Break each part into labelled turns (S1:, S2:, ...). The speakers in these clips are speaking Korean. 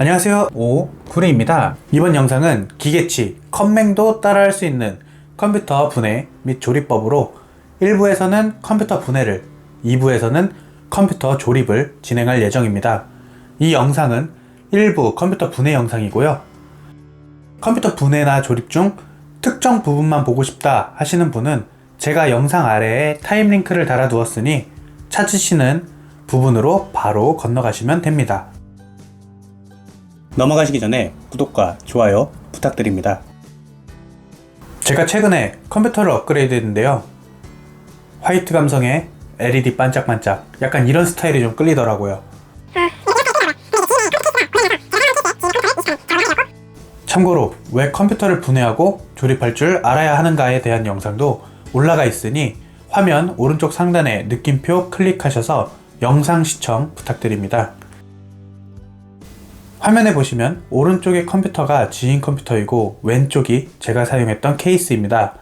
S1: 안녕하세요, 오구리입니다. 이번 영상은 기계치, 컴맹도 따라할 수 있는 컴퓨터 분해 및 조립법으로 1부에서는 컴퓨터 분해를, 2부에서는 컴퓨터 조립을 진행할 예정입니다. 이 영상은 1부 컴퓨터 분해 영상이고요. 컴퓨터 분해나 조립 중 특정 부분만 보고 싶다 하시는 분은 제가 영상 아래에 타임 링크를 달아 두었으니 찾으시는 부분으로 바로 건너가시면 됩니다. 넘어가시기 전에 구독과 좋아요 부탁드립니다. 제가 최근에 컴퓨터를 업그레이드 했는데요. 화이트 감성의 LED 반짝반짝, 약간 이런 스타일이 좀 끌리더라고요. 참고로 왜 컴퓨터를 분해하고 조립할 줄 알아야 하는가에 대한 영상도 올라가 있으니 화면 오른쪽 상단에 느낌표 클릭하셔서 영상 시청 부탁드립니다. 화면에 보시면 오른쪽의 컴퓨터가 지인 컴퓨터이고 왼쪽이 제가 사용했던 케이스입니다.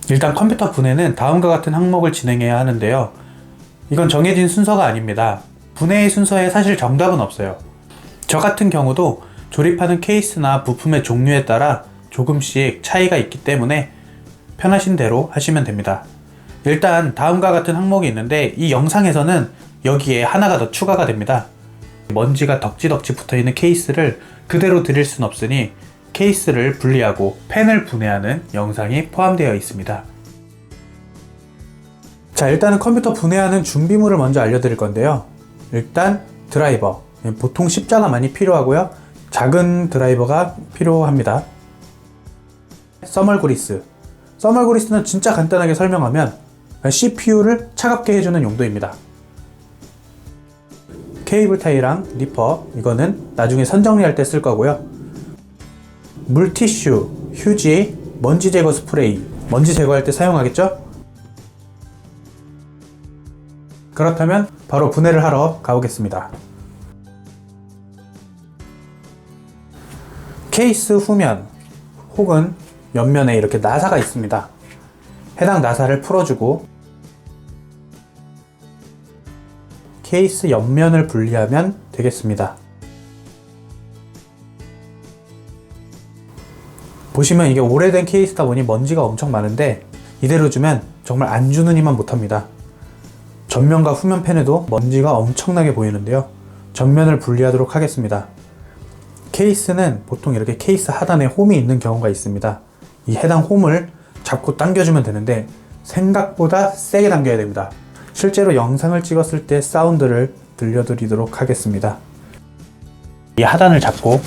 S1: 일단 컴퓨터 분해는 다음과 같은 항목을 진행해야 하는데요. 이건 정해진 순서가 아닙니다. 분해의 순서에 사실 정답은 없어요. 저 같은 경우도 조립하는 케이스나 부품의 종류에 따라 조금씩 차이가 있기 때문에 편하신 대로 하시면 됩니다. 일단 다음과 같은 항목이 있는데 이 영상에서는 여기에 하나가 더 추가가 됩니다. 먼지가 덕지덕지 붙어있는 케이스를 그대로 드릴 순 없으니 케이스를 분리하고 펜을 분해하는 영상이 포함되어 있습니다. 자, 일단은 컴퓨터 분해하는 준비물을 먼저 알려드릴 건데요. 일단 드라이버, 보통 십자가 많이 필요하고요. 작은 드라이버가 필요합니다. 써멀 그리스, 써멀 그리스는 진짜 간단하게 설명하면 CPU를 차갑게 해주는 용도입니다. 케이블 타이랑 니퍼, 이거는 나중에 선 정리할 때 쓸 거고요. 물티슈, 휴지, 먼지 제거 스프레이, 먼지 제거할 때 사용하겠죠? 그렇다면 바로 분해를 하러 가보겠습니다. 케이스 후면 혹은 옆면에 이렇게 나사가 있습니다. 해당 나사를 풀어주고 케이스 옆면을 분리하면 되겠습니다. 보시면 이게 오래된 케이스다 보니 먼지가 엄청 많은데 이대로 주면 정말 안 주는 이만 못합니다. 전면과 후면 팬에도 먼지가 엄청나게 보이는데요. 전면을 분리하도록 하겠습니다. 케이스는 보통 이렇게 케이스 하단에 홈이 있는 경우가 있습니다. 이 해당 홈을 잡고 당겨주면 되는데 생각보다 세게 당겨야 됩니다. 실제로 영상을 찍었을 때 사운드를 들려드리도록 하겠습니다. 이 하단을 잡고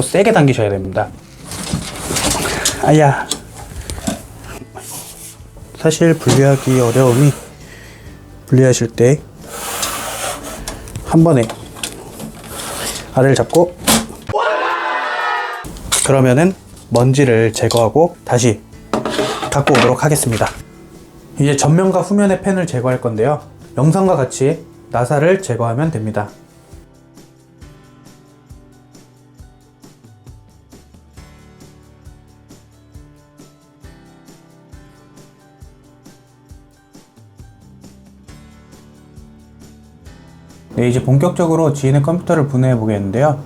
S1: 세게 당기셔야 됩니다. 아야, 사실 분리하기 어려우니 분리하실 때 한 번에 아래를 잡고 그러면은 먼지를 제거하고 다시 갖고 오도록 하겠습니다. 이제 전면과 후면의 펜을 제거할 건데요. 영상과 같이 나사를 제거하면 됩니다. 네, 이제 본격적으로 지인의 컴퓨터를 분해해 보겠는데요.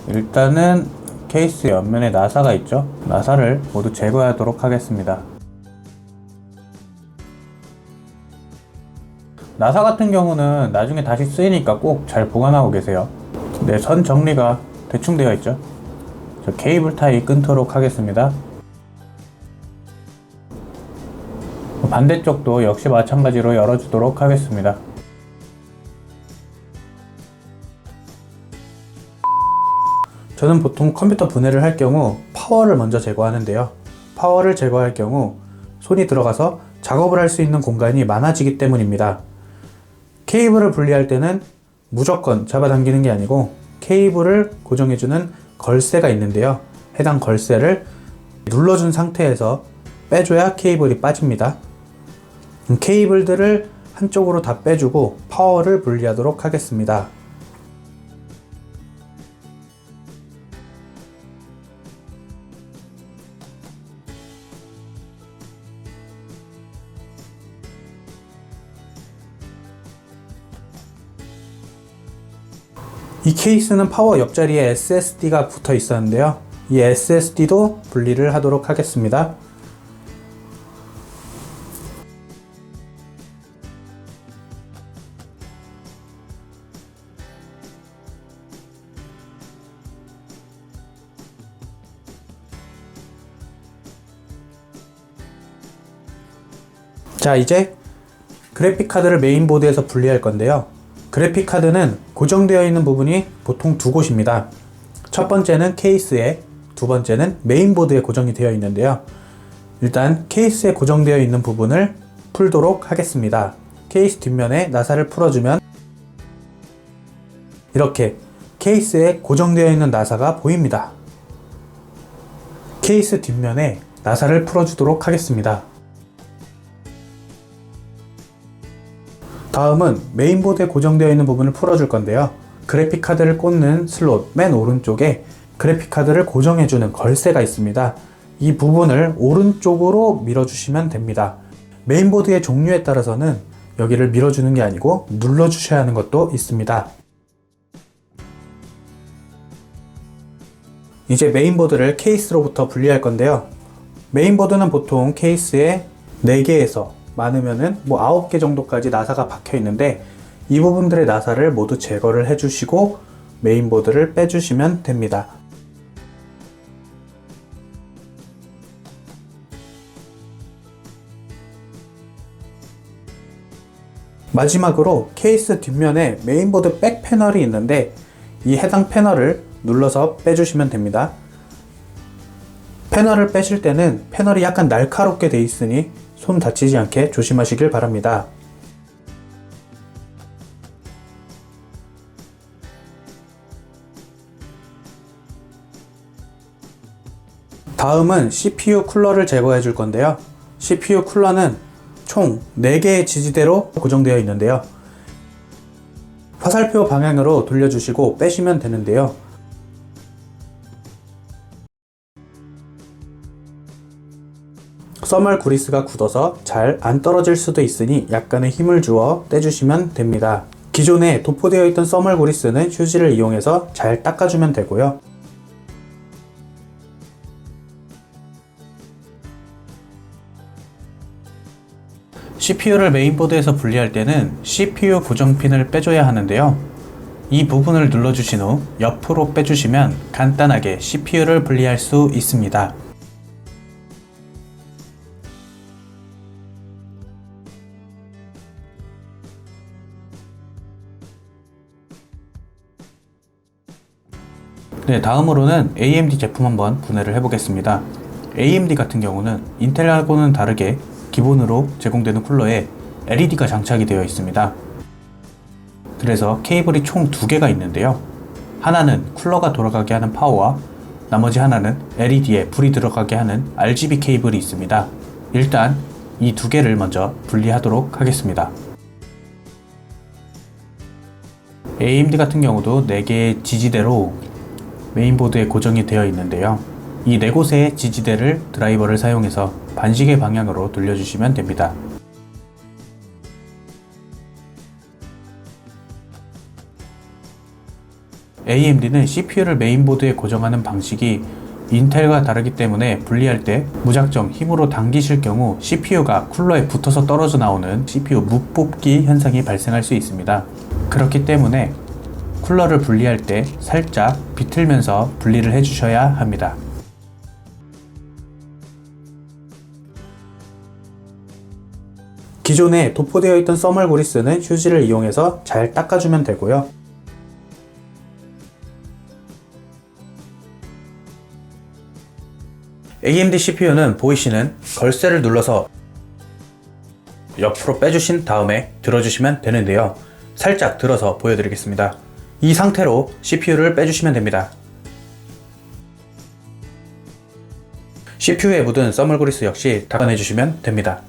S1: 일단은 케이스 옆면에 나사가 있죠. 나사를 모두 제거하도록 하겠습니다. 나사 같은 경우는 나중에 다시 쓰이니까 꼭 잘 보관하고 계세요. 네, 선 정리가 대충 되어 있죠. 저 케이블 타이 끊도록 하겠습니다. 반대쪽도 역시 마찬가지로 열어주도록 하겠습니다. 저는 보통 컴퓨터 분해를 할 경우 파워를 먼저 제거하는데요. 파워를 제거할 경우 손이 들어가서 작업을 할 수 있는 공간이 많아지기 때문입니다. 케이블을 분리할 때는 무조건 잡아당기는 게 아니고 케이블을 고정해주는 걸쇠가 있는데요. 해당 걸쇠를 눌러준 상태에서 빼줘야 케이블이 빠집니다. 케이블들을 한쪽으로 다 빼주고 파워를 분리하도록 하겠습니다. 이 케이스는 파워 옆자리에 SSD가 붙어 있었는데요. 이 SSD도 분리를 하도록 하겠습니다. 자, 이제 그래픽카드를 메인보드에서 분리할 건데요. 그래픽카드는 고정되어 있는 부분이 보통 두 곳입니다. 첫 번째는 케이스에, 두 번째는 메인보드에 고정이 되어 있는데요. 일단 케이스에 고정되어 있는 부분을 풀도록 하겠습니다. 케이스 뒷면에 나사를 풀어주면 이렇게 케이스에 고정되어 있는 나사가 보입니다. 케이스 뒷면에 나사를 풀어주도록 하겠습니다. 다음은 메인보드에 고정되어 있는 부분을 풀어줄 건데요. 그래픽카드를 꽂는 슬롯 맨 오른쪽에 그래픽카드를 고정해주는 걸쇠가 있습니다. 이 부분을 오른쪽으로 밀어주시면 됩니다. 메인보드의 종류에 따라서는 여기를 밀어주는 게 아니고 눌러주셔야 하는 것도 있습니다. 이제 메인보드를 케이스로부터 분리할 건데요. 메인보드는 보통 케이스에 4개에서 많으면은 9개 정도까지 나사가 박혀 있는데 이 부분들의 나사를 모두 제거를 해주시고 메인보드를 빼주시면 됩니다. 마지막으로 케이스 뒷면에 메인보드 백 패널이 있는데 이 해당 패널을 눌러서 빼주시면 됩니다. 패널을 빼실 때는 패널이 약간 날카롭게 되어 있으니 손 다치지 않게 조심하시길 바랍니다. 다음은 CPU 쿨러를 제거해 줄 건데요. CPU 쿨러는 총 4개의 지지대로 고정되어 있는데요. 화살표 방향으로 돌려주시고 빼시면 되는데요. 써멀 구리스가 굳어서 잘 안 떨어질 수도 있으니 약간의 힘을 주어 떼주시면 됩니다. 기존에 도포되어 있던 써멀 구리스는 휴지를 이용해서 잘 닦아주면 되고요. CPU를 메인보드에서 분리할 때는 CPU 고정핀을 빼줘야 하는데요. 이 부분을 눌러주신 후 옆으로 빼주시면 간단하게 CPU를 분리할 수 있습니다. 네, 다음으로는 AMD 제품 한번 분해를 해보겠습니다. AMD 같은 경우는 인텔하고는 다르게 기본으로 제공되는 쿨러에 LED가 장착이 되어 있습니다. 그래서 케이블이 총 2개가 있는데요. 하나는 쿨러가 돌아가게 하는 파워와 나머지 하나는 LED에 불이 들어가게 하는 RGB 케이블이 있습니다. 일단 이 2개를 먼저 분리하도록 하겠습니다. AMD 같은 경우도 4개의 지지대로 메인보드에 고정이 되어 있는데요. 이 4곳의 지지대를 드라이버를 사용해서 반시계 방향으로 돌려주시면 됩니다. AMD는 CPU를 메인보드에 고정하는 방식이 인텔과 다르기 때문에 분리할 때 무작정 힘으로 당기실 경우 CPU가 쿨러에 붙어서 떨어져 나오는 CPU 무뽑기 현상이 발생할 수 있습니다. 그렇기 때문에 쿨러를 분리할 때 살짝 비틀면서 분리를 해주셔야 합니다. 기존에 도포되어 있던 써멀 구리스는 휴지를 이용해서 잘 닦아주면 되고요. AMD CPU는 보이시는 걸쇠를 눌러서 옆으로 빼주신 다음에 들어주시면 되는데요. 살짝 들어서 보여드리겠습니다. 이 상태로 CPU를 빼주시면 됩니다. CPU에 묻은 써멀 구리스 역시 닦아내주시면 됩니다.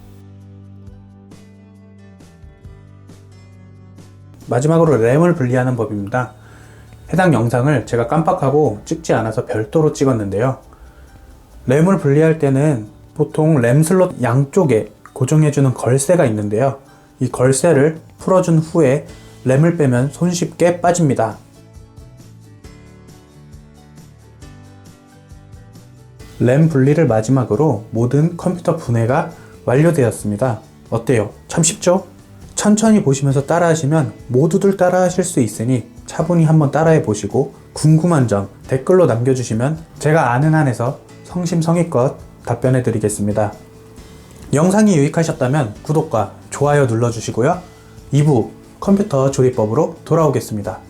S1: 마지막으로 램을 분리하는 법입니다. 해당 영상을 제가 깜빡하고 찍지 않아서 별도로 찍었는데요. 램을 분리할 때는 보통 램 슬롯 양쪽에 고정해주는 걸쇠가 있는데요. 이 걸쇠를 풀어준 후에 램을 빼면 손쉽게 빠집니다. 램 분리를 마지막으로 모든 컴퓨터 분해가 완료되었습니다. 어때요? 참 쉽죠? 천천히 보시면서 따라하시면 모두들 따라하실 수 있으니 차분히 한번 따라해 보시고 궁금한 점 댓글로 남겨주시면 제가 아는 한에서 성심성의껏 답변해 드리겠습니다. 영상이 유익하셨다면 구독과 좋아요 눌러주시고요. 2부 컴퓨터 조리법으로 돌아오겠습니다.